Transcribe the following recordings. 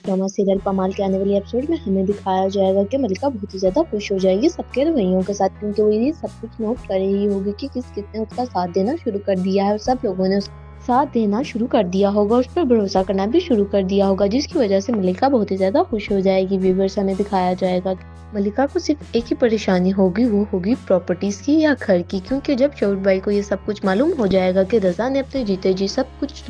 Drama serial पमाल के आने वाले एपिसोड में हमें दिखाया जाएगा कि मलिका बहुत ही ज्यादा खुश हो जाएगी सबके रवैयों के साथ, क्योंकि वो ये सब कुछ नोट कर रही होगी कि किसने उसका साथ देना शुरू कर दिया है और सब लोगों ने साथ देना शुरू कर दिया होगा, उस पर भरोसा करना भी शुरू कर दिया होगा, जिसकी वजह से मलिका बहुत ही ज्यादा खुश हो जाएगी। व्यूअर्स हमें दिखाया जाएगा मलिका को सिर्फ एक ही परेशानी होगी, वो होगी प्रॉपर्टीज की या घर की, क्योंकि जब शौर्य भाई को ये सब कुछ मालूम हो जाएगा कि रजा ने अपने जीते जी सब कुछ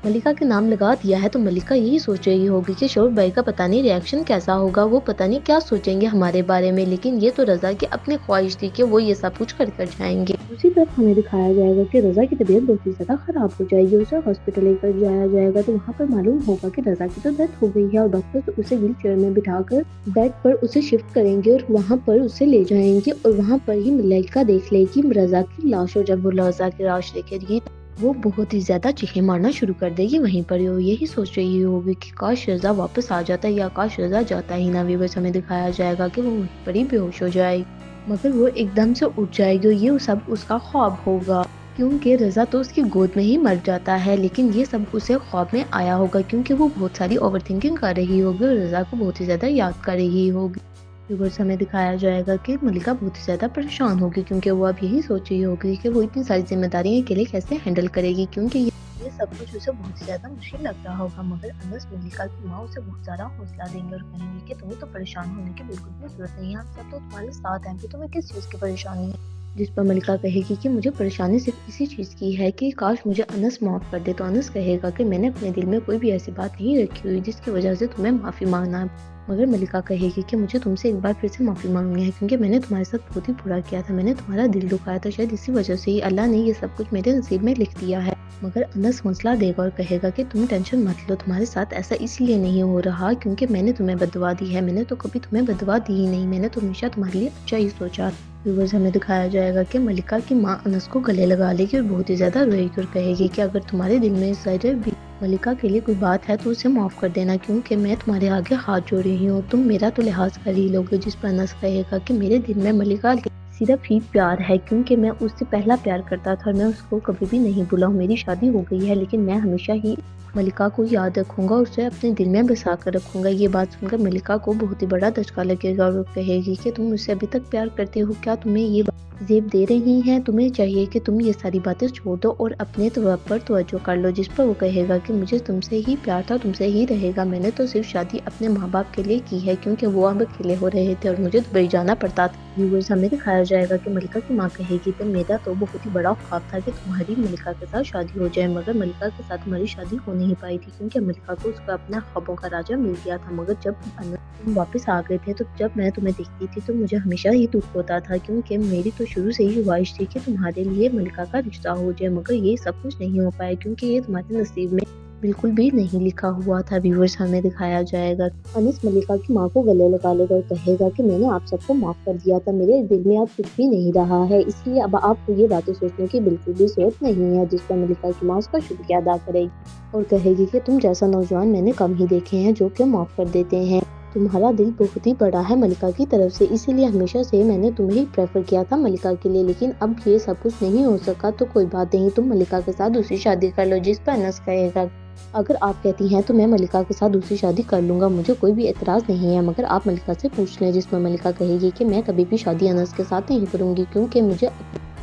मलिका के नाम लगा दिया है, तो मलिका यही सोच रही होगी कि शौर्य भाई का पता नहीं रिएक्शन कैसा होगा, वो पता नहीं क्या सोचेंगे हमारे बारे में। लेकिन ये तो रजा की अपनी ख्वाहिश थी कि वो ये सब कुछ कर कर जाएंगे। दूसरी तरफ हमें दिखाया जाएगा कि रजा की तबीयत बहुत ही ज्यादा खराब हो जाएगी, उसे हॉस्पिटल लेकर जाया जाएगा, तो वहाँ पर मालूम होगा कि रजा की तो डेथ हो गई है और डॉक्टर उसे व्हील चेयर में बिठाकर बेड पर उसे शिफ्ट करेंगे और वहाँ पर उसे ले जाएंगे और वहाँ पर ही मलिका देख लेगी रजा की लाश, और जब वो रजा की लाश देखेगी वो बहुत ही ज्यादा चीखें मारना शुरू कर देगी। वहीं पर वो यही सोच रही होगी कि काश रजा वापस आ जाता या काश रजा जाता ही ना। व्यूअर्स हमें दिखाया जाएगा कि वो वहीं पर ही बेहोश हो जाएगी, मगर वो एकदम से उठ जाएगी और ये सब उसका ख्वाब होगा, क्योंकि रजा तो उसकी गोद में ही मर जाता है, लेकिन ये सब उसे ख्वाब में आया होगा क्योंकि वो बहुत सारी ओवरथिंकिंग कर रही होगी और रजा को बहुत ही ज्यादा याद कर रही होगी। व्यूअर्स हमें दिखाया जाएगा कि मलिका बहुत ही ज्यादा परेशान होगी, क्योंकि वो अब यही सोच रही होगी कि वो इतनी सारी जिम्मेदारियां अकेले कैसे हैंडल करेगी, क्योंकि ये सब कुछ उसे बहुत ही ज्यादा मुश्किल लग रहा होगा। मगर अनस मलिका की माँ उसे बहुत ज्यादा हौसला देंगे और कहेंगे कि तुम्हें तो परेशान होने की बिल्कुल भी जरूरत नहीं है, हम सब तो तुम्हारे साथ हैं, तुम्हें किस चीज की परेशानी है। जिस पर मलिका कहेगी कि मुझे परेशानी सिर्फ इसी चीज की है कि काश मुझे अनस माफ कर दे, तो अनस कहेगा कि मैंने अपने दिल में कोई भी ऐसी बात नहीं रखी हुई जिसकी वजह से तुम्हें माफी मांगना है। मगर मलिका कहेगी कि मुझे तुमसे एक बार फिर से माफी मांगनी है, क्योंकि मैंने तुम्हारे साथ बहुत ही बुरा किया था, मैंने तुम्हारा दिल दुखाया था, शायद इसी वजह से ही अल्लाह ने ये सब कुछ मेरे नसीब में लिख दिया है। मगर अनस हौसला देगा और कहेगा कि तुम टेंशन मत लो, तुम्हारे साथ ऐसा इसलिए नहीं हो रहा क्योंकि मैंने तुम्हें बददुआ दी है, मैंने तो कभी तुम्हें बददुआ दी ही नहीं, मैंने तो हमेशा तुम्हारे लिए अच्छा ही सोचा। व्यूअर्स हमें दिखाया जाएगा कि मलिका की माँ अनस को गले लगा लेगी और बहुत ही ज्यादा रोएगी और कहेगी कि अगर तुम्हारे दिल में जरा भी मलिका के लिए कोई बात है तो उसे माफ कर देना, क्योंकि मैं तुम्हारे आगे हाथ जोड़ रही हूँ, तुम मेरा तो लिहाज कर ही लोगे। जिस पर अनस कहेगा कि मेरे दिल में मलिका सिर्फ ही प्यार है, क्योंकि मैं उससे पहला प्यार करता था और मैं उसको कभी भी नहीं भूला हूँ, मेरी शादी हो गई है लेकिन मैं हमेशा ही मलिका को याद रखूंगा और उसे अपने दिल में बसा कर रखूंगा। ये बात सुनकर मलिका को बहुत ही बड़ा धचका लगेगा और वो कहेगी कि तुम मुझसे अभी तक प्यार करते हो क्या, तुम्हें ये जेब दे रही हैं, तुम्हें चाहिए कि तुम ये सारी बातें छोड़ दो और अपने तौर पर तवज्जो कर लो। जिस पर वो कहेगा कि मुझे तुमसे ही प्यार था, तुमसे ही रहेगा, मैंने तो सिर्फ शादी अपने माँ बाप के लिए की है क्योंकि वो अब अकेले हो रहे थे और मुझे दुबई जाना पड़ता था। व्यूअर्स हमें दिखाया जाएगा कि मलिका की माँ कहेगी कि मेरा तो बहुत ही बड़ा ख्वाब था कि तुम्हारी मलिका के साथ शादी हो जाए, मगर मलिका के साथ तुम्हारी शादी हो नहीं पाई थी क्योंकि मलिका को उसका अपना ख्वाबों का राजा मिल गया था। मगर जब तुम वापस आ गए थे तो जब मैं तुम्हें देखती थी तो मुझे हमेशा ही दुख होता था, क्योंकि मेरी तो शुरू से ही ख्वाहिश थी कि तुम्हारे लिए मलिका का रिश्ता हो जाए, मगर ये सब कुछ नहीं हो पाया क्योंकि ये तुम्हारे नसीब में बिल्कुल भी नहीं लिखा हुआ था। व्यूअर्स हमें दिखाया जाएगा अनस मलिका की माँ को गले लगा लेगा और कहेगा कि मैंने आप सबको माफ कर दिया था, मेरे दिल में अब कुछ भी नहीं रहा है, इसलिए अब आपको ये बातें सोचने की बिल्कुल भी जरूरत नहीं है। जिस पर मलिका की माँ उसका शुक्रिया अदा करेगी और कहेगी कि तुम जैसा नौजवान मैंने कम ही देखे हैं जो कि माफ कर देते हैं, तुम्हारा दिल बहुत ही बड़ा है मलिका की तरफ से, इसीलिए हमेशा से मैंने तुम्हें ही प्रेफर किया था मलिका के लिए, लेकिन अब ये सब कुछ नहीं हो सका तो कोई बात नहीं, तुम मलिका के साथ दूसरी शादी कर लो। जिस पर अनस कहेगा अगर आप कहती हैं तो मैं मलिका के साथ दूसरी शादी कर लूंगा, मुझे कोई भी एतराज नहीं है, मगर आप मलिका से पूछ लें। जिसमें मलिका कहेगी कि मैं कभी भी शादी अनस के साथ नहीं करूंगी क्योंकि मुझे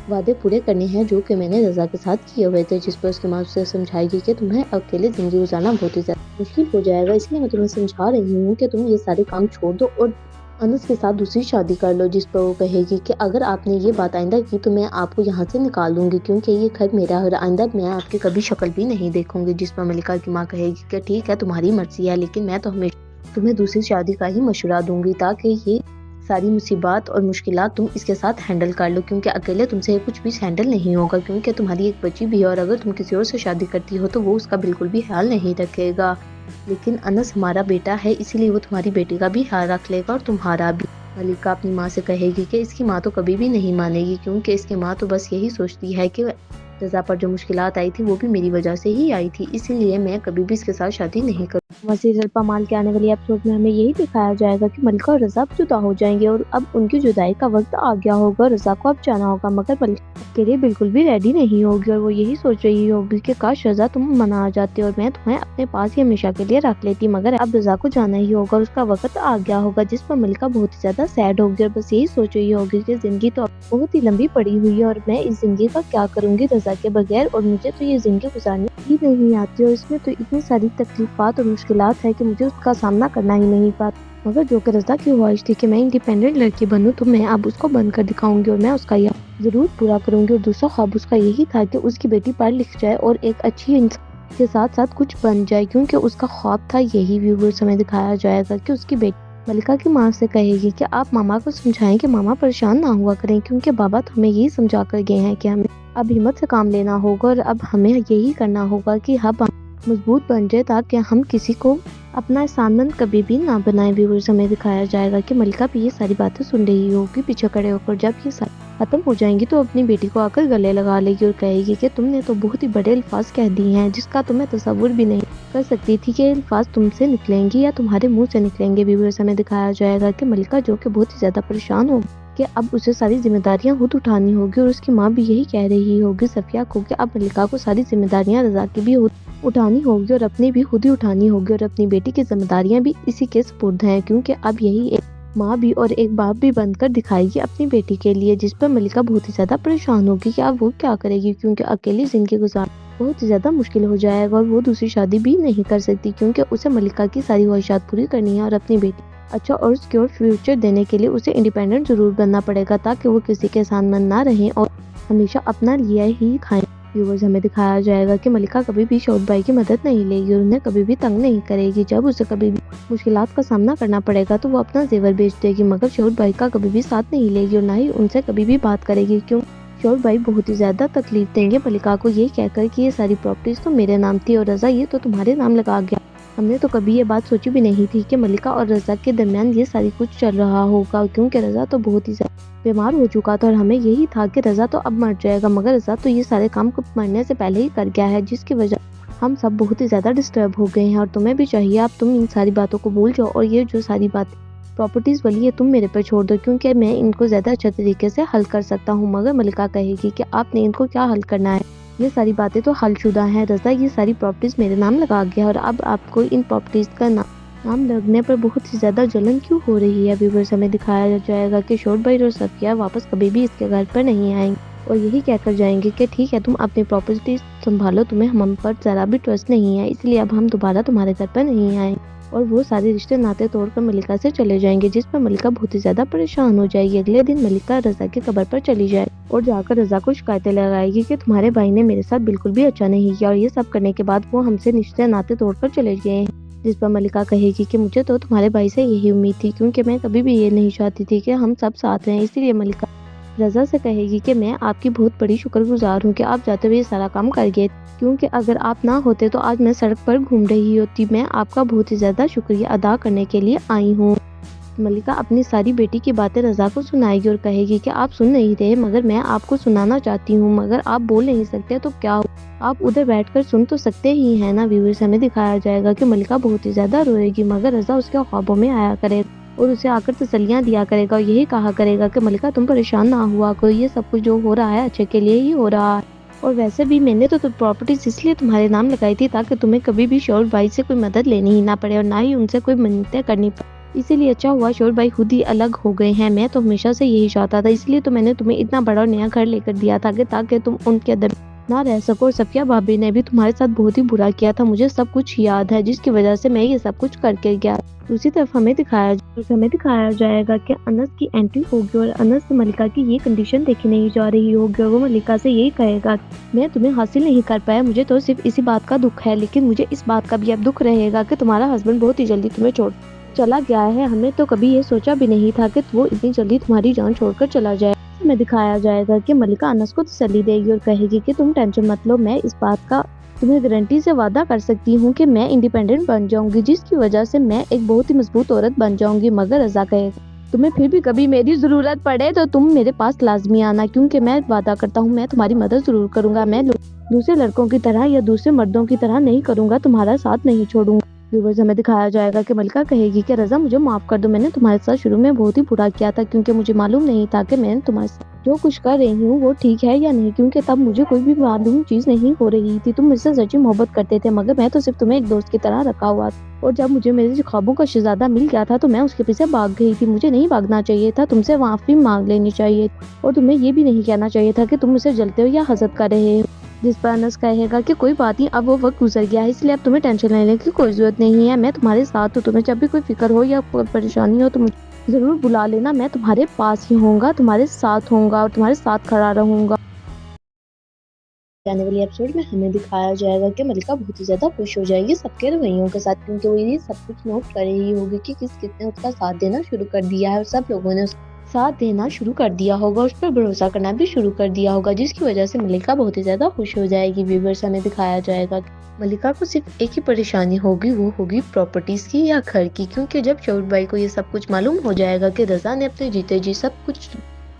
वादे पूरे करने हैं जो कि मैंने रजा के साथ किए हुए थे। जिस पर उसकी माँ उसे समझाएगी कि तुम्हें अकेले जिंदगी गुजारना बहुत ही ज्यादा मुश्किल हो जाएगा, इसलिए मैं तुम्हें समझा रही हूँ कि तुम ये सारे काम छोड़ दो और अनस के साथ दूसरी शादी कर लो। जिस पर वो कहेगी कि अगर आपने ये बात आइंदा की तो मैं आपको यहाँ से निकाल दूंगी क्योंकि ये घर मेरा है और आइंदा मैं आपकी कभी शक्ल भी नहीं देखूंगी। जिस पर मलिका की माँ कहेगी कि ठीक है तुम्हारी मर्जी है, लेकिन मैं तो हमेशा तुम्हें दूसरी शादी का ही मशवरा दूंगी ताकि ये सारी मुसीबत और मुश्किलात तुम इसके साथ हैंडल कर लो, क्योंकि अकेले तुमसे कुछ भी हैंडल नहीं होगा, क्योंकि तुम्हारी एक बच्ची भी है और अगर तुम किसी और से शादी करती हो तो वो उसका बिल्कुल भी ख्याल नहीं रखेगा, लेकिन अनस हमारा बेटा है इसीलिए वो तुम्हारी बेटी का भी ख्याल रख लेगा और तुम्हारा भी। मलिका अपनी माँ से कहेगी कि इसकी माँ तो कभी भी नहीं मानेगी क्योंकि इसकी माँ तो बस यही सोचती है कि रज़ा पर जो मुश्किलात आई थी वो भी मेरी वजह से ही आई थी, इसीलिए मैं कभी भी इसके साथ शादी नहीं करूँ। सीरियल पमाल के आने वाली एपिसोड में हमें यही दिखाया जाएगा कि मलिका और रज़ा जुदा हो जाएंगे और अब उनकी जुदाई का वक्त आ गया होगा। रज़ा को अब जाना होगा, मगर मलिका के लिए बिल्कुल भी रेडी नहीं होगी और वो यही सोच रही होगी कि काश रज़ा तुम मना आ जाते और मैं तुम्हें अपने पास ही हमेशा के लिए रख लेती, मगर अब रज़ा को जाना ही होगा और उसका वक्त आ गया होगा, जिस पर मलिका बहुत ही ज्यादा सैड होगी और बस यही सोच रही होगी कि जिंदगी तो बहुत ही लंबी पड़ी हुई है और मैं इस जिंदगी का क्या करूंगी रज़ा के बगैर, और मुझे तो ये जिंदगी गुजारनी ही नहीं आती और इसमें तो इतनी सारी तकलीफात और मुश्किलात है कि मुझे उसका सामना करना ही नहीं पाता। मगर जो कि रज़ा की ख्वाहिश थी कि मैं इंडिपेंडेंट लड़की बनूं, तो मैं अब उसको बंद कर दिखाऊंगी और मैं उसका यह जरूर पूरा करूंगी। और दूसरा ख्वाब उसका यही था कि उसकी बेटी पढ़ लिख जाए और एक अच्छी इंसान के साथ साथ कुछ बन जाए, क्योंकि उसका ख्वाब था यही। व्यूअर्स हमें दिखाया जाएगा कि उसकी बेटी मलिका की माँ से कहेगी कि आप मामा को समझाएं कि मामा परेशान ना हुआ करें, क्योंकि बाबा तो हमें यही समझा कर गए हैं कि हमें अब हिम्मत से काम लेना होगा और अब हमें यही करना होगा कि हम मजबूत बन जाए ताकि हम किसी को अपना एहसानमंद कभी भी ना बनाए। व्यूअर्स हमें दिखाया जाएगा कि मलिका भी ये सारी बातें सुन रही होगी पीछे खड़े होकर। जब ये सारी खत्म हो जाएंगी तो अपनी बेटी को आकर गले लगा लेगी और कहेगी कि तुमने तो बहुत ही बड़े अल्फाज कह दिए हैं जिसका तुम्हें तस्वुर भी नहीं कर सकती थी कि अल्फाज तुमसे निकलेंगी या तुम्हारे मुंह से निकलेंगे। व्यूअर्स हमें दिखाया जाएगा कि मलिका जो कि बहुत ही ज्यादा परेशान होगी कि अब उसे सारी जिम्मेदारियां खुद उठानी होगी और उसकी माँ भी यही कह रही होगी सफिया को कि अब मलिका को सारी जिम्मेदारियां रज़ा की भी उठानी होगी और अपनी भी खुद ही उठानी होगी और अपनी बेटी की जिम्मेदारियां भी इसी के सुपुर्द हैं, क्योंकि अब यही एक माँ भी और एक बाप भी बनकर दिखाएगी अपनी बेटी के लिए, जिस पर मलिका बहुत ही ज्यादा परेशान होगी कि अब वो क्या करेगी, क्योंकि अकेली जिंदगी गुजार बहुत ही ज्यादा मुश्किल हो जाएगा और वो दूसरी शादी भी नहीं कर सकती, क्योंकि उसे मलिका की सारी ख्वाहिशात पूरी करनी है और अपनी बेटी अच्छा और सिक्योर फ्यूचर देने के लिए उसे इंडिपेंडेंट जरूर बनना पड़ेगा ताकि वो किसी के एहसानमंद ना रहे और हमेशा अपना लिया ही खाएं। व्यूअर्स हमें दिखाया जाएगा कि मलिका कभी भी शौद भाई की मदद नहीं लेगी और उन्हें कभी भी तंग नहीं करेगी। जब उसे कभी भी मुश्किलात का सामना करना पड़ेगा तो वो अपना जेवर बेच देगी, मगर शौद भाई का कभी भी साथ नहीं लेगी और ना ही उनसे कभी भी बात करेगी, क्यों शौद भाई बहुत ही ज्यादा तकलीफ देंगे मलिका को ये कहकर कि ये सारी प्रॉपर्टीज तो मेरे नाम थी और रज़ा ये तो तुम्हारे नाम लगा गया। हमने तो कभी ये बात सोची भी नहीं थी कि मलिका और रज़ा के दरमियान ये सारी कुछ चल रहा होगा, क्योंकि रज़ा तो बहुत ही बीमार हो चुका था और हमें यही था कि रज़ा तो अब मर जाएगा, मगर रज़ा तो ये सारे काम को मरने से पहले ही कर गया है, जिसकी वजह हम सब बहुत ही ज्यादा डिस्टर्ब हो गए हैं। और तुम्हें भी चाहिए अब तुम इन सारी बातों को भूल जाओ और ये जो सारी बातें प्रॉपर्टीज वाली है तुम मेरे पर छोड़ दो, क्योंकि मैं इनको ज्यादा अच्छे तरीके से हल कर सकता हूँ। मगर मलिका कहेगी कि आपने इनको क्या हल करना है, ये सारी बातें तो हलशुदा हैं। रज़ा ये सारी प्रॉपर्टीज मेरे नाम लगा गया और अब आपको इन प्रॉपर्टीज का नाम लगने पर बहुत ही ज्यादा जलन क्यों हो रही है। व्यूअर्स हमें दिखाया जाएगा कि शौद भाई और सफिया वापस कभी भी इसके घर पर नहीं आएंगे और यही कहकर जाएंगे कि ठीक है तुम अपनी प्रॉपर्टीज संभालो, तुम्हें हम पर जरा भी ट्रस्ट नहीं है, इसलिए अब हम दोबारा तुम्हारे घर पर नहीं आएंगे। और वो सारे रिश्ते नाते तोड़कर मलिका से चले जाएंगे, जिस पर मलिका बहुत ही ज्यादा परेशान हो जाएगी। अगले दिन मलिका रज़ा की कब्र पर चली जाए और जाकर रज़ा को शिकायतें लगाएगी कि तुम्हारे भाई ने मेरे साथ बिल्कुल भी अच्छा नहीं किया और ये सब करने के बाद वो हमसे रिश्ते नाते तोड़कर चले गए, जिस पर मलिका कहेगी कि मुझे तो तुम्हारे भाई से यही उम्मीद थी, क्योंकि मैं कभी भी ये नहीं चाहती थी कि हम सब साथ रहें। इसीलिए मलिका रज़ा से कहेगी कि मैं आपकी बहुत बड़ी शुक्रगुजार हूँ कि आप जाते हुए सारा काम कर गए, क्योंकि अगर आप ना होते तो आज मैं सड़क पर घूम रही होती। मैं आपका बहुत ही ज्यादा शुक्रिया अदा करने के लिए आई हूँ। मलिका अपनी सारी बेटी की बातें रज़ा को सुनाएगी और कहेगी कि आप सुन नहीं रहे मगर मैं आपको सुनाना चाहती हूँ, मगर आप बोल नहीं सकते तो क्या हो, आप उधर बैठकर सुन तो सकते ही हैं ना। व्यूअर्स हमें दिखाया जाएगा कि मलिका बहुत ही ज्यादा रोएगी, मगर रज़ा उसके ख्वाबों में आया करेगा और उसे आकर तसल्लियां दिया करेगा और यही कहा करेगा कि मलिका तुम परेशान ना हुआ करो, ये सब कुछ जो हो रहा है अच्छे के लिए ही हो रहा है, और वैसे भी मैंने तो प्रॉपर्टीज इसलिए तुम्हारे नाम लगाई थी ताकि तुम्हें कभी भी शौद भाई से कोई मदद लेनी ही ना पड़े और ना ही उनसे कोई मिन्नतें करनी पड़े। इसीलिए अच्छा हुआ शौद भाई खुद ही अलग हो गए हैं, मैं तो हमेशा से यही चाहता था, इसलिए तो मैंने तुम्हें इतना बड़ा और नया घर लेकर दिया था ताकि तुम उनके अंदर ना रह सको। और सफिया भाभी ने भी तुम्हारे साथ बहुत ही बुरा किया था, मुझे सब कुछ याद है, जिसकी वजह से मैं ये सब कुछ करके गया। दूसरी तरफ हमें दिखाया जाएगा कि अनस की एंट्री होगी और अनस से मलिका की ये कंडीशन देखी नहीं जा रही होगी और वो मलिका से यही कहेगा मैं तुम्हें हासिल नहीं कर पाया, मुझे तो सिर्फ इसी बात का दुख है, लेकिन मुझे इस बात का भी अब दुख रहेगा कि तुम्हारा हस्बैंड बहुत ही जल्दी तुम्हें छोड़ चला गया है। हमने तो कभी ये सोचा भी नहीं था कि वो इतनी जल्दी तुम्हारी जान छोड़कर चला जाए। में दिखाया जाएगा कि मलिका अनस को तसल्ली देगी और कहेगी कि तुम टेंशन मत लो, मैं इस बात का तुम्हें गारंटी से वादा कर सकती हूँ कि मैं इंडिपेंडेंट बन जाऊंगी, जिसकी वजह से मैं एक बहुत ही मजबूत औरत बन जाऊंगी। मगर रज़ा तुम्हें फिर भी कभी मेरी जरूरत पड़े तो तुम मेरे पास लाजमी आना, क्योंकि मैं वादा करता हूँ मैं तुम्हारी मदद जरूर करूंगा। मैं दूसरे लड़कों की तरह या दूसरे मर्दों की तरह नहीं करूंगा, तुम्हारा साथ नहीं छोड़ूंगा। व्यूवर्स, हमें दिखाया जाएगा कि मलिका कहेगी कि रजा मुझे माफ कर दो, मैंने तुम्हारे साथ शुरू में बहुत ही बुरा किया था, क्योंकि मुझे मालूम नहीं था कि मैं तुम्हारे साथ जो कुछ कर रही हूँ वो ठीक है या नहीं, क्योंकि तब मुझे कोई भी मालूम चीज नहीं हो रही थी। तुम मुझसे सच्ची मोहब्बत करते थे, मगर मैं तो सिर्फ तुम्हें एक दोस्त की तरह रखा हुआ था, और जब मुझे मेरे ख्वाबों का शहजादा मिल गया था तो मैं उसके पीछे भाग गई थी। मुझे नहीं भागना चाहिए था, तुमसे माफी मांग लेनी चाहिए, और तुम्हें ये भी नहीं कहना चाहिए था कि तुम मुझसे जलते हो या हसद कर रहे हो। जिस पर अनस कहेगा कि कोई बात नहीं, अब वो वक्त गुजर गया है, इसलिए अब तुम्हें टेंशन लेने की कोई जरूरत नहीं है। मैं तुम्हारे साथ हूँ, तुम्हें जब भी कोई फिक्र हो या कोई परेशानी हो तो मुझे जरूर बुला लेना, मैं तुम्हारे पास ही होऊंगा, तुम्हारे साथ होऊंगा और तुम्हारे साथ खड़ा रहूंगा। आने वाली एपिसोड में हमें दिखाया जाएगा कि मलिका बहुत ही ज्यादा खुश हो जाएगी सबके रवैयों के साथ, क्योंकि वो ये सब कुछ नोट कर रही होगी कि किसने उसका साथ देना शुरू कर दिया है, और सब लोगों ने साथ देना शुरू कर दिया होगा, उस पर भरोसा करना भी शुरू कर दिया होगा, जिसकी वजह से मलिका बहुत ही ज्यादा खुश हो जाएगी। व्यूअर्स, हमें दिखाया जाएगा कि मलिका को सिर्फ एक ही परेशानी होगी, वो होगी प्रॉपर्टीज की या घर की, क्योंकि जब शौर्य भाई को ये सब कुछ मालूम हो जाएगा कि रजा ने अपने जीते जी सब कुछ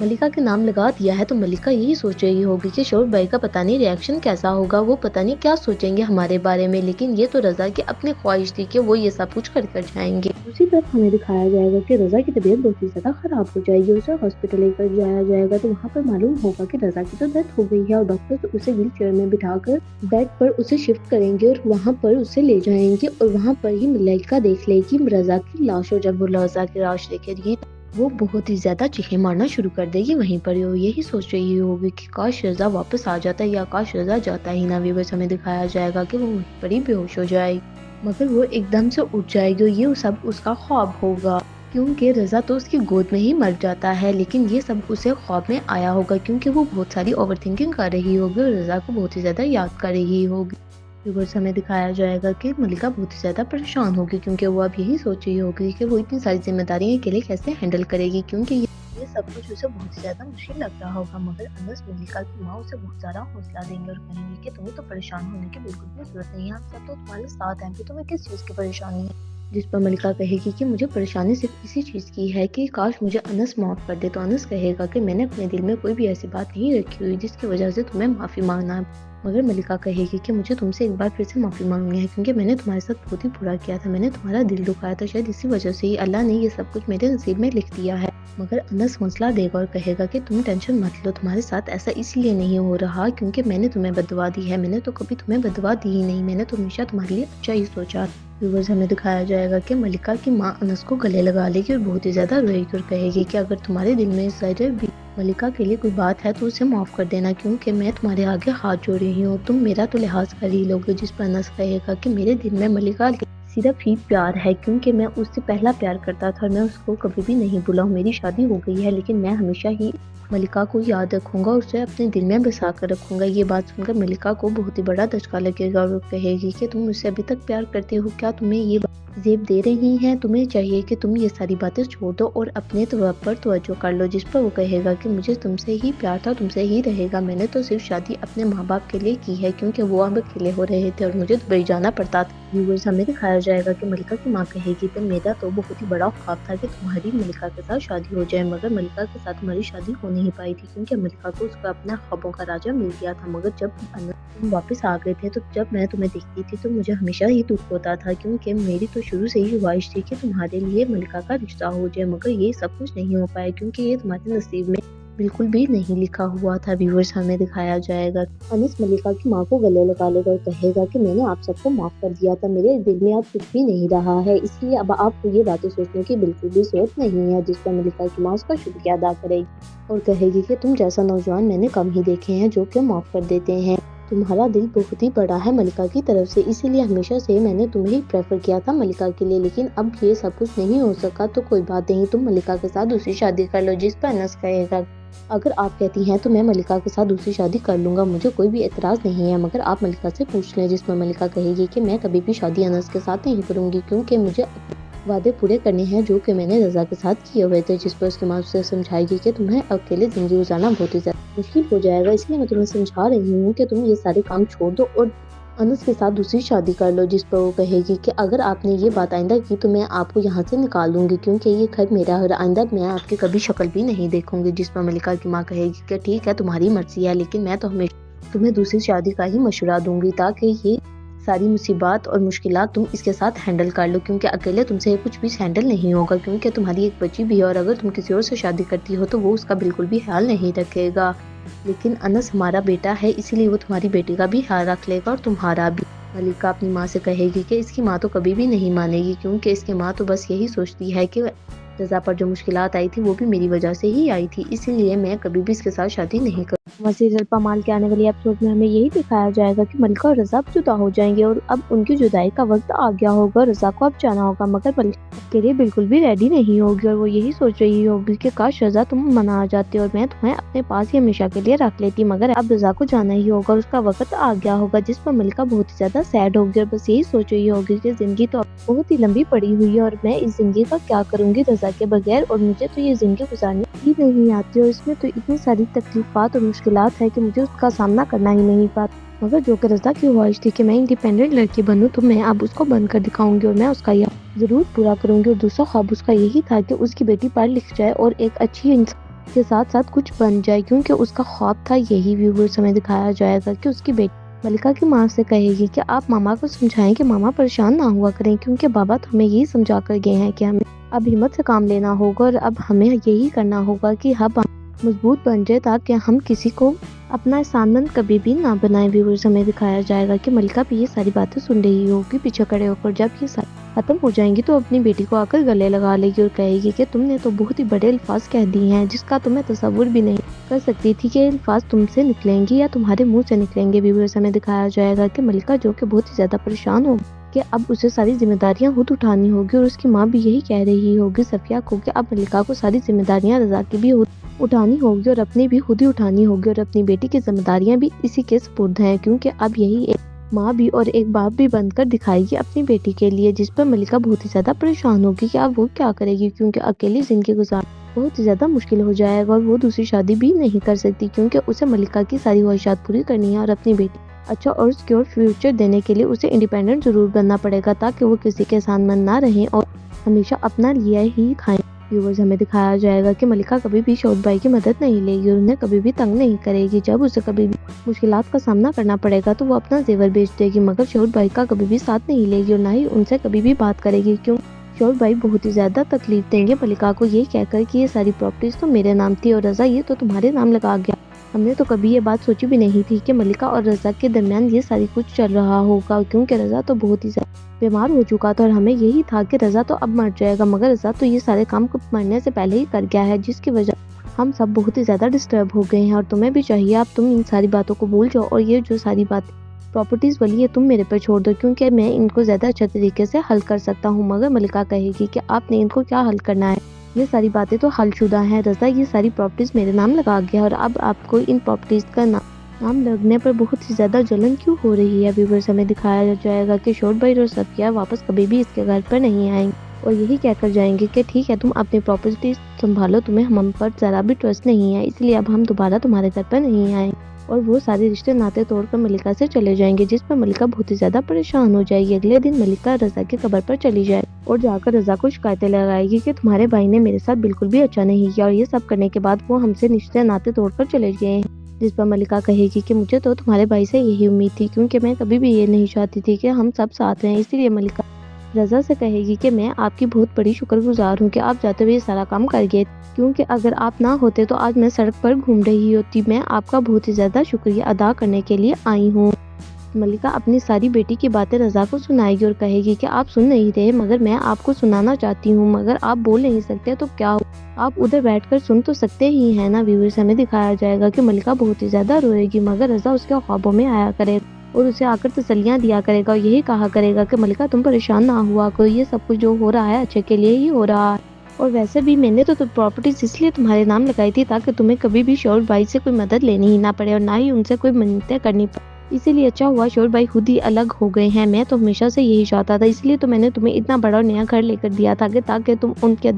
मलिका के नाम लगा दिया है, तो मलिका यही सोच रही होगी कि शौर्य भाई का पता नहीं रिएक्शन कैसा होगा, वो पता नहीं क्या सोचेंगे हमारे बारे में, लेकिन ये तो रजा की अपनी ख्वाहिश थी कि वो ये सब कुछ कर कर जाएंगे। दूसरी तरफ हमें दिखाया जाएगा कि रजा की तबीयत बहुत ही ज्यादा खराब हो जाएगी, उसे हॉस्पिटल लेकर जाया जाएगा, तो वहाँ पर मालूम होगा कि रजा की तो डेथ हो गई है, और डॉक्टर उसे व्हील चेयर में बिठाकर बेड पर उसे शिफ्ट करेंगे और वहाँ पर उसे ले जाएंगे, और वहाँ पर ही मलिका देख लेगी रजा की लाश, और जब वो रजा की लाश देखेगी वो बहुत ही ज्यादा चीखें मारना शुरू कर देगी। वहीं पर वो यही सोच रही होगी कि काश रजा वापस आ जाता है या काश रजा जाता ही ना। व्यूअर्स, हमें दिखाया जाएगा कि वो वहीं पर ही बेहोश हो जाएगी, मगर वो एकदम से उठ जाएगी, और ये सब उसका ख्वाब होगा, क्योंकि रजा तो उसकी गोद में ही मर जाता है, लेकिन ये सब उसे ख्वाब में आया होगा, क्योंकि वो बहुत सारी ओवरथिंकिंग कर रही होगी और रजा को बहुत ही ज्यादा याद कर रही होगी। व्यूअर्स, हमें दिखाया जाएगा कि मलिका बहुत ही ज्यादा परेशान होगी, क्योंकि वो अब यही सोच रही होगी कि वो इतनी सारी जिम्मेदारियां अकेले कैसे हैंडल करेगी, क्योंकि ये सब कुछ उसे बहुत ही ज्यादा मुश्किल लग रहा होगा। मगर अनस मलिका की माँ उसे बहुत ज्यादा हौसला देंगे और कहेंगे कि तुम्हें तो परेशान होने की बिल्कुल भी जरूरत नहीं है, हम सब तो तुम्हारे साथ हैं, फिर तुम्हें किस चीज की परेशानी है। जिस पर मलिका कहेगी कि मुझे परेशानी सिर्फ इसी चीज की है कि काश मुझे अनस माफ कर दे, तो अनस कहेगा कि मैंने अपने दिल में कोई भी ऐसी बात नहीं रखी हुई जिसकी वजह से तुम्हें माफी मांगना है। मगर मलिका कहेगी कि मुझे तुमसे एक बार फिर से माफी मांगनी है, क्योंकि मैंने तुम्हारे साथ बहुत ही बुरा किया था, मैंने तुम्हारा दिल दुखाया था, शायद इसी वजह से ही अल्लाह ने ये सब कुछ मेरे नसीब में लिख दिया है। मगर अनस हौसला देगा और कहेगा कि तुम टेंशन मत लो, तुम्हारे साथ ऐसा इसलिए नहीं हो रहा क्योंकि मैंने तुम्हें बददुआ दी है, मैंने तो कभी तुम्हें बददुआ दी ही नहीं, मैंने तो हमेशा तुम्हारे लिए अच्छा ही सोचा। व्यूअर्स, हमें दिखाया जाएगा कि मलिका की माँ अनस को गले लगा लेगी और बहुत ही ज्यादा रोएगी और कहेगी कि अगर तुम्हारे दिल में जरा भी मलिका के लिए कोई बात है तो उसे माफ कर देना, क्योंकि मैं तुम्हारे आगे हाथ जोड़ रही हूँ, तुम मेरा तो लिहाज कर ही लोगे। जिस पर अनस कहेगा कि मेरे दिल में मलिका सिर्फ ही प्यार है, क्योंकि मैं उससे पहला प्यार करता था और मैं उसको कभी भी नहीं भूला हूँ, मेरी शादी हो गई है लेकिन मैं हमेशा ही मलिका को याद रखूंगा, उसे अपने दिल में बसा कर रखूंगा। ये बात सुनकर मलिका को बहुत ही बड़ा धचका लगेगा और वो कहेगी कि तुम मुझसे अभी तक प्यार करते हो क्या, तुम्हें ये जेब दे रही हैं, तुम्हें चाहिए कि तुम ये सारी बातें छोड़ दो और अपने पर तवज्जो कर लो। जिस पर वो कहेगा कि मुझे तुमसे ही प्यार था, तुमसे ही रहेगा, मैंने तो सिर्फ शादी अपने माँ बाप के लिए की है क्योंकि वो अब अकेले हो रहे थे और मुझे दुबई जाना पड़ता था। व्यूअर्स, हमें दिखाया जाएगा कि मलिका की माँ कहेगी कि मेरा तो बहुत ही बड़ा ख्वाब था कि तुम्हारी मलिका के साथ शादी हो जाए, मगर मलिका के साथ हमारी शादी हो नहीं पाई थी क्योंकि मलिका को उसका अपना ख्वाबों का राजा मिल गया था। मगर जब तुम वापस आ गए थे तो जब मैं तुम्हें देखती थी तो मुझे हमेशा ही दुख होता था, क्योंकि मेरी तो शुरू से ही ख्वाहिश थी कि तुम्हारे लिए मलिका का रिश्ता हो जाए, मगर ये सब कुछ नहीं हो पाया क्योंकि ये तुम्हारे नसीब में बिल्कुल भी नहीं लिखा हुआ था। व्यूअर्स, हमें दिखाया जाएगा अनस मलिका की माँ को गले लगा लेगा और कहेगा कि मैंने आप सबको माफ कर दिया था, मेरे दिल में अब कुछ भी नहीं रहा है, इसलिए अब आपको ये बातें सोचने की बिल्कुल भी जरूरत नहीं है। जिस पर मलिका की माँ उसका शुक्रिया अदा करेगी और कहेगी कि तुम जैसा नौजवान मैंने कम ही देखे हैं जो कि माफ कर देते हैं, तुम्हारा दिल बहुत ही बड़ा है मलिका की तरफ से, इसीलिए हमेशा से मैंने तुम्हें ही प्रेफर किया था मलिका के लिए, लेकिन अब ये सब कुछ नहीं हो सका तो कोई बात नहीं, तुम मलिका के साथ दूसरी शादी कर लो। जिस पर अनस कहेगा अगर आप कहती हैं तो मैं मलिका के साथ दूसरी शादी कर लूंगा, मुझे कोई भी एतराज नहीं है, मगर आप मलिका से पूछ लें। जिसमें मलिका कहेगी कि मैं कभी भी शादी अनस के साथ नहीं करूंगी क्योंकि मुझे वादे पूरे करने हैं जो कि मैंने रजा के साथ किए हुए थे। जिस पर उसकी माँ उसे समझाएगी कि तुम्हें अकेले जिंदगी गुजारना बहुत ही ज्यादा मुश्किल हो जाएगा, इसलिए मैं तुम्हें समझा रही हूँ कि तुम ये सारे काम छोड़ दो और انس کے ساتھ دوسری شادی کر لو، جس پر وہ کہے گی کہ اگر آپ نے یہ بات آئندہ کی تو میں آپ کو یہاں سے نکال دوں گی، کیونکہ یہ گھر میرا ہے اور آئندہ میں آپ کی کبھی شکل بھی نہیں دیکھوں گی، جس پر ملکہ کی ماں کہے گی کہ ٹھیک ہے تمہاری مرضی ہے، لیکن میں تو ہمیشہ تمہیں دوسری شادی کا ہی مشورہ دوں گی تاکہ یہ ساری مصیبات اور مشکلات تم اس کے ساتھ ہینڈل کر لو، کیونکہ اکیلے تم سے کچھ بھی ہینڈل نہیں ہوگا، کیونکہ تمہاری ایک بچی بھی ہے اور اگر تم کسی اور سے شادی کرتی ہو تو وہ اس کا بالکل بھی خیال نہیں رکھے گا، لیکن انس ہمارا بیٹا ہے اسی لیے وہ تمہاری بیٹی کا بھی خیال رکھ لے گا اور تمہارا بھی۔ ملکہ اپنی ماں سے کہے گی کہ اس کی ماں تو کبھی بھی نہیں مانے گی، کیونکہ اس کی ماں تو بس یہی سوچتی ہے کہ رضا پر جو مشکلات آئی تھی وہ بھی میری وجہ سے ہی آئی تھی، اسی لیے میں کبھی بھی اس کے ساتھ شادی نہیں کروں۔ سیریل پامال کے آنے والی ایپیسوڈ میں ہمیں یہی دکھایا جائے گا کہ ملکہ اور رضا جدا ہو جائیں گے اور اب ان کی جدائی کا وقت آ گیا ہوگا، رضا کو اب جانا ہوگا، مگر ملکہ کے لیے بالکل بھی ریڈی نہیں ہوگی اور وہ یہی سوچ رہی ہوگی کہ کاش رضا تم منا جاتے اور میں تمہیں اپنے پاس ہی ہمیشہ کے لیے رکھ لیتی، مگر اب رضا کو جانا ہی ہوگا اور اس کا وقت آ گیا ہوگا، جس پر ملکہ بہت ہی زیادہ سیڈ ہوگی اور بس یہی سوچ رہی ہوگی کہ زندگی تو اب بہت ہی لمبی پڑی ہوئی ہے اور میں اس زندگی کا کیا کروں گی رضا کے بغیر، اور مجھے تو یہ زندگی گزارنی ہی نہیں آتی اور اس میں تو اتنی ساری تکلیفات اور مشکلات ہے کہ مجھے اس کا سامنا کرنا ہی نہیں پاتا، مگر جو کہ رضا کی خواہش تھی کہ میں انڈیپینڈنٹ لڑکی بنوں تو میں اب اس کو بن کر دکھاؤں گی اور میں اس کا یہ ضرور پورا کروں گی، اور دوسرا خواب اس کا یہی تھا کہ اس کی بیٹی پڑھ لکھ جائے اور ایک اچھی انسان کے ساتھ ساتھ کچھ بن جائے، کیونکہ اس کا خواب تھا یہی۔ ویورز ہمیں دکھایا جائے گا کہ اس کی بیٹی ملکہ کی ماں سے کہے گی کہ آپ ماما کو سمجھائیں کہ ماما پریشان نہ ہوا کریں، کیونکہ بابا تو ہمیں یہی سمجھا کر گئے ہیں کہ ہمیں اب ہمت سے کام لینا ہوگا اور اب ہمیں یہی کرنا ہوگا کہ ہم مضبوط بن جائے تاکہ ہم کسی کو اپنا سامن کبھی بھی نہ بنائیں۔ ویورز ہمیں دکھایا جائے گا کہ ملکہ بھی یہ ساری باتیں سن رہی ہوگی پیچھے کھڑے ہو کر، جب یہ ساری ختم ہو جائیں گی تو اپنی بیٹی کو آ کر گلے لگا لے گی اور کہے گی کہ تم نے تو بہت ہی بڑے الفاظ کہہ دی ہیں جس کا تمہیں تصور بھی نہیں کر سکتی تھی کہ الفاظ تم سے نکلیں گی یا تمہارے منہ سے نکلیں گے۔ ویورز ہمیں دکھایا جائے گا کہ ملکہ جو کہ بہت ہی زیادہ پریشان ہوگی کہ اب اسے ساری ذمہ داریاں خود اٹھانی ہوگی، اور اس کی ماں بھی یہی کہہ رہی ہوگی صفیہ کو کہ اب ملکہ کو ساری ذمہ داریاں رضا کی بھی اٹھانی ہوگی اور اپنی بھی خود ہی اٹھانی ہوگی، اور اپنی بیٹی کی ذمہ داریاں بھی اسی کے سپرد ہیں، کیونکہ اب یہی ایک ماں بھی اور ایک باپ بھی بن کر دکھائے گی اپنی بیٹی کے لیے، جس پر ملکہ بہت ہی زیادہ پریشان ہوگی کہ اب وہ کیا کرے گی، کیونکہ اکیلی زندگی گزارنا بہت ہی زیادہ مشکل ہو جائے گا اور وہ دوسری شادی بھی نہیں کر سکتی، کیونکہ اسے ملکہ کی ساری خواہشات پوری کرنی ہے اور اپنی بیٹی اچھا اور سکیور فیوچر دینے کے لیے اسے انڈیپینڈنٹ ضرور بننا پڑے گا تاکہ وہ کسی کے ساتھ من نہ رہیں اور ہمیشہ اپنا لیا ہی کھائیں۔ ویورز ہمیں دکھایا جائے گا کہ ملکہ کبھی بھی شعیب بھائی کی مدد نہیں لے گی اور انہیں کبھی بھی تنگ نہیں کرے گی، جب اسے کبھی بھی مشکلات کا سامنا کرنا پڑے گا تو وہ اپنا زیور بیچ دے گی، مگر شعیب بھائی کا کبھی بھی ساتھ نہیں لے گی اور نہ ہی ان سے کبھی بھی بات کرے گی، کیوں شعیب بھائی بہت ہی زیادہ تکلیف دیں گے ملکہ کو یہ کہہ کر کہ یہ ساری پراپرٹیز تو میرے نام تھی اور رضا یہ تو تمہارے نام لگا گیا، ہم نے تو کبھی یہ بات سوچی بھی نہیں تھی کہ ملکہ اور رضا کے درمیان یہ ساری کچھ چل رہا ہوگا، کیونکہ رضا تو بہت ہی زیادہ بیمار ہو چکا تھا اور ہمیں یہی تھا کہ رضا تو اب مر جائے گا، مگر رضا تو یہ سارے کام مرنے سے پہلے ہی کر گیا ہے، جس کی وجہ ہم سب بہت ہی زیادہ ڈسٹرب ہو گئے ہیں، اور تمہیں بھی چاہیے اب تم ان ساری باتوں کو بھول جاؤ اور یہ جو ساری بات پراپرٹیز والی ہے تم میرے پر چھوڑ دو، کیونکہ میں ان کو زیادہ اچھے طریقے سے حل کر سکتا ہوں۔ مگر ملکہ کہے گی کہ آپ نے ان کو کیا حل کرنا ہے، یہ ساری باتیں تو حل شدہ ہیں، رضا یہ ساری پراپرٹیز میرے نام لگا گیا اور اب آپ کو ان پراپرٹیز کا نام لگنے پر بہت ہی زیادہ جلن کیوں ہو رہی ہے۔ ویورز ہمیں دکھایا جائے گا کہ شعیب بھائی اور صفیہ واپس کبھی بھی اس کے گھر پر نہیں آئیں گے اور یہی کہہ کر جائیں گے کہ ٹھیک ہے تم اپنی پراپرٹیز سنبھالو، تمہیں ہم پر ذرا بھی ٹرسٹ نہیں ہے، اس لیے اب ہم دوبارہ تمہارے گھر پر نہیں آئیں، اور وہ سارے رشتے ناطے توڑ کر ملکہ سے چلے جائیں گے، جس پر ملکہ بہت ہی زیادہ پریشان ہو جائے گی۔ اگلے دن ملکہ رضا کی قبر پر چلی جائے اور جا کر رضا کو شکایتیں لگائے گی کہ تمہارے بھائی نے میرے ساتھ بالکل بھی اچھا نہیں کیا اور یہ سب کرنے کے بعد وہ ہم سے رشتے ناطے توڑ کر چلے گئے ہیں، جس پر ملکہ کہے گی کہ مجھے تو تمہارے بھائی سے یہی امید تھی، کیونکہ میں کبھی بھی یہ نہیں چاہتی تھی کہ ہم سب ساتھ رہیں، اسی لیے ملکہ رضا سے کہے گی کہ میں آپ کی بہت بڑی شکر گزار ہوں کہ آپ جاتے ہوئے یہ سارا کام کر گئے، کیونکہ اگر آپ نہ ہوتے تو آج میں سڑک پر گھوم رہی ہوتی، میں آپ کا بہت ہی زیادہ شکریہ ادا کرنے کے لیے آئی ہوں۔ ملکہ اپنی ساری بیٹی کی باتیں رضا کو سنائے گی اور کہے گی کہ آپ سن نہیں رہے مگر میں آپ کو سنانا چاہتی ہوں، مگر آپ بول نہیں سکتے تو کیا ہو، آپ ادھر بیٹھ کر سن تو سکتے ہی ہیں نا۔ ویورز ہمیں دکھایا جائے گا کہ ملکہ بہت ہی زیادہ روئے گی، مگر رضا اس کے خوابوں میں آیا کرے اور اسے آ کر تسلیاں دیا کرے گا اور یہی کہا کرے گا کہ ملکہ تم پریشان نہ ہوا کرو، یہ سب کچھ جو ہو رہا ہے اچھے کے لیے ہی ہو رہا ہے، اور ویسے بھی میں نے تو پراپرٹیز اس لیے تمہارے نام لگائی تھی تاکہ تمہیں کبھی بھی شعیب بھائی سے کوئی مدد لینی ہی نہ پڑے اور نہ ہی ان سے کوئی منتیں کرنی پڑے، اسی لیے اچھا ہوا شعیب بھائی خود ہی الگ ہو گئے ہیں، میں تو ہمیشہ سے یہی چاہتا تھا، اس لیے تو میں نے تمہیں اتنا بڑا اور نیا گھر لے کر دیا تھا کہ تاکہ تم ان کے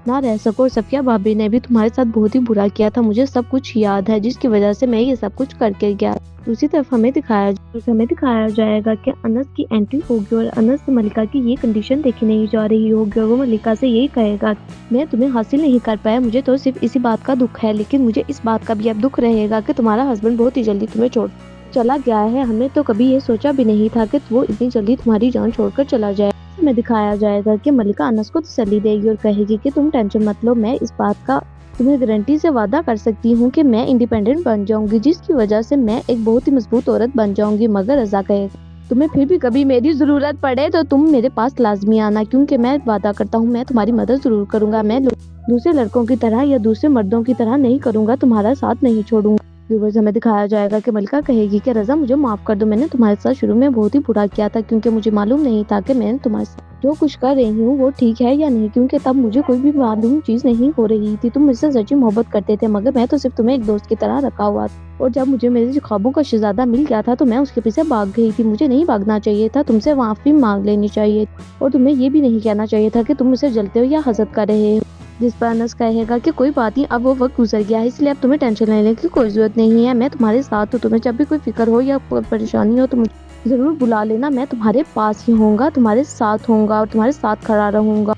ना रह सको। और सफिया भाभी ने भी तुम्हारे साथ बहुत ही बुरा किया था, मुझे सब कुछ याद है, जिसकी वजह से मैं ये सब कुछ करके गया। दूसरी तरफ हमें दिखाया जाएगा कि अनस की एंट्री होगी और अनस से मलिका की ये कंडीशन देखी नहीं जा रही होगी और वो मलिका से यही कहेगा, मैं तुम्हें हासिल नहीं कर पाया, मुझे तो सिर्फ इसी बात का दुख है, लेकिन मुझे इस बात का भी अब दुख रहेगा कि तुम्हारा हस्बैंड बहुत ही जल्दी तुम्हें छोड़ चला गया है। हमने तो कभी ये सोचा भी नहीं था कि वो इतनी जल्दी तुम्हारी जान छोड़कर चला जाए। में दिखाया जाएगा कि मलिका अनस को तसल्ली देगी और कहेगी कि तुम टेंशन मत लो, मैं इस बात का तुम्हें गारंटी से वादा कर सकती हूँ कि मैं इंडिपेंडेंट बन जाऊंगी, जिसकी वजह से मैं एक बहुत ही मजबूत औरत बन जाऊंगी। मगर रजा कहेगा, तुम्हें फिर भी कभी मेरी जरूरत पड़े तो तुम मेरे पास लाजमी आना, क्योंकि मैं वादा करता हूँ मैं तुम्हारी मदद जरूर करूंगा। मैं दूसरे लड़कों की तरह या दूसरे मर्दों की तरह नहीं करूंगा, तुम्हारा साथ नहीं छोड़ूंगा। व्यूवर्स, हमें दिखाया जाएगा कि मलिका कहेगी कि रजा मुझे माफ कर दो, मैंने तुम्हारे साथ शुरू में बहुत ही बुरा किया था, क्योंकि मुझे मालूम नहीं था कि मैं तुम्हारे साथ जो कुछ कर रही हूँ वो ठीक है या नहीं, क्योंकि तब मुझे कोई भी मालूम चीज नहीं हो रही थी। तुम मुझसे सच्ची मोहब्बत करते थे, मगर मैं तो सिर्फ तुम्हें एक दोस्त की तरह रखा हुआ था। और जब मुझे मेरे ख्वाबों का शहजादा मिल गया था तो मैं उसके पीछे भाग गई थी। मुझे नहीं भागना चाहिए था, तुमसे माफी मांग लेनी चाहिए और तुम्हें ये भी नहीं कहना चाहिए था कि तुम मुझसे जलते हो या हसद कर रहे हो। जिस पर अनस कहेगा कि कोई बात नहीं, अब वो वक्त गुजर गया है, इसलिए अब तुम्हें टेंशन लेने की कोई जरूरत नहीं है, मैं तुम्हारे साथ हूँ। तुम्हें जब भी कोई फिक्र हो या परेशानी हो तो मुझे जरूर बुला लेना, मैं तुम्हारे पास ही होऊंगा, तुम्हारे साथ होऊंगा और तुम्हारे साथ खड़ा रहूंगा।